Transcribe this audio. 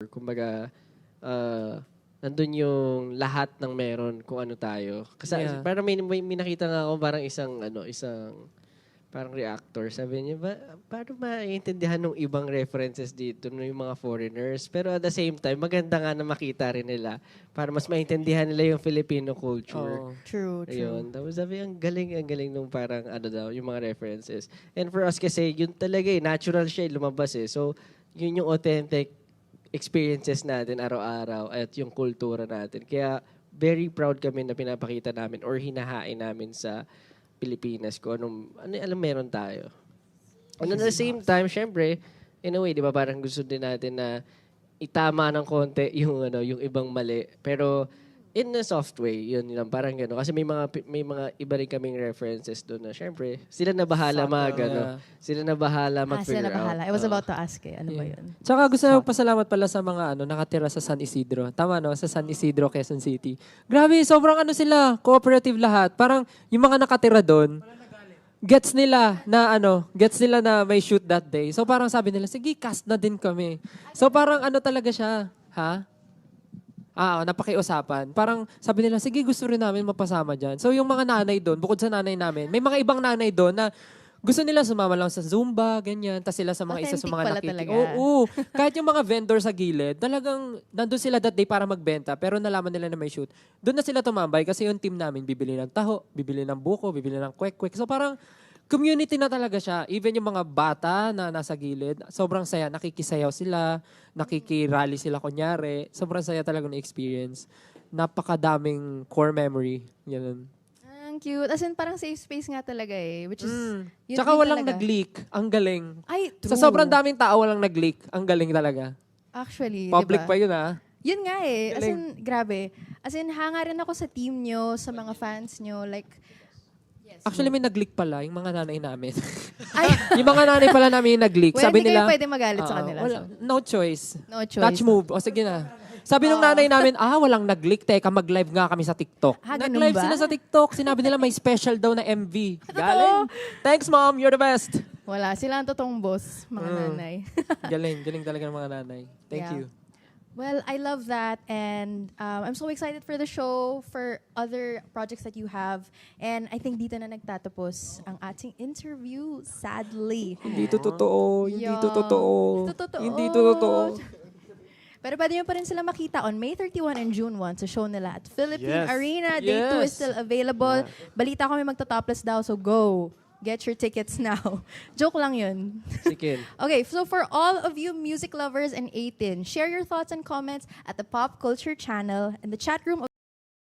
Kumbaga, nandun yung lahat ng meron kung ano tayo. Kasi parang may nakita nga ako parang isang parang reactor. Sabi niya, paano maiintindihan ng ibang references dito ng yung mga foreigners? Pero at the same time, maganda nga na makita rin nila para mas maintindihan nila yung Filipino culture. True. Ayun. Tapos sabi, ang galing nung parang yung mga references. And for us kasi, yun talaga natural siya lumabas eh. So, yun yung authentic experiences natin araw-araw at yung kultura natin. Kaya very proud kami na pinapakita namin or hinahain namin sa Pilipinas ko ano alam meron tayo. And at the same time, syempre, in a way, di ba parang gusto din natin na itama ng konti yung ibang mali. Pero in a soft way, yun lang, parang gano'n. Kasi may mga iba rin kaming references doon na syempre, sila na bahala Sila na bahala mag-figure sila na bahala. out. I was about to ask ano ba yun? Tsaka gusto na pasalamat pala sa mga nakatira sa San Isidro. Tama no? Sa San Isidro, Quezon City. Grabe, sobrang sila, cooperative lahat. Parang yung mga nakatira doon, gets nila na may shoot that day. So parang sabi nila, sige, cast na din kami. So parang talaga siya, ha? Napakiusapan. Parang sabi nila, sige, gusto rin namin mapasama dyan. So yung mga nanay doon, bukod sa nanay namin, may mga ibang nanay doon na gusto nila sumama lang sa Zumba, ganyan. Tapos sila sa mga isa sa mga talaga. Oo. Kahit yung mga vendor sa gilid, talagang nandun sila that day para magbenta, pero nalaman nila na may shoot. Doon na sila tumambay kasi yung team namin bibili ng taho, bibili ng buko, bibili ng kwek-kwek. So parang community na talaga siya. Even yung mga bata na nasa gilid, sobrang saya. Nakikisayaw sila, nakikirally sila kunyari. Sobrang saya talaga ng experience. Napakadaming core memory. Yan. Ang cute. As in, parang safe space nga talaga eh. Which is, yun Tsaka din walang talaga. nag-leak. Ang galing. Ay, true. Sa sobrang daming tao, walang nag-leak. Ang galing talaga. Actually, Public diba? pa yun Yun nga eh. As Galing. in, grabe. As in, hanga rin ako sa team nyo, sa mga fans nyo. Like, Actually, may nag-leak pala, yung mga nanay namin. ay, yung mga nanay pala namin yung nag-leak. well, Sabi hindi nila, kayo pwede magalit sa kanila. no choice. No choice. Touch move. O sige na. Sabi nung nanay namin, walang nag-leak. Teka, mag-live nga kami sa TikTok. Ganun Nag-live ba? sila sa TikTok. Sinabi nila may special daw na MV. Galing. Thanks, mom. You're the best. Wala. Sila ang totoong boss, mga nanay. Galing. Galing talaga ng mga nanay. Thank Yeah. you. Well, I love that, and I'm so excited for the show, for other projects that you have. And I think dito na nagtatapos ang ating interview, sadly. Hindi to totoo. Hindi to totoo. Hindi to totoo. Pero pwede nyo pa rin sila makita on May 31 and June 1 sa show nila at Philippine Arena. Day 2 is still available. Balita ko may magta-topless daw, so go. Get your tickets now. Joke lang yun. Sikin. Okay, so for all of you music lovers and 18, share your thoughts and comments at the Pop Culture channel and the chat room.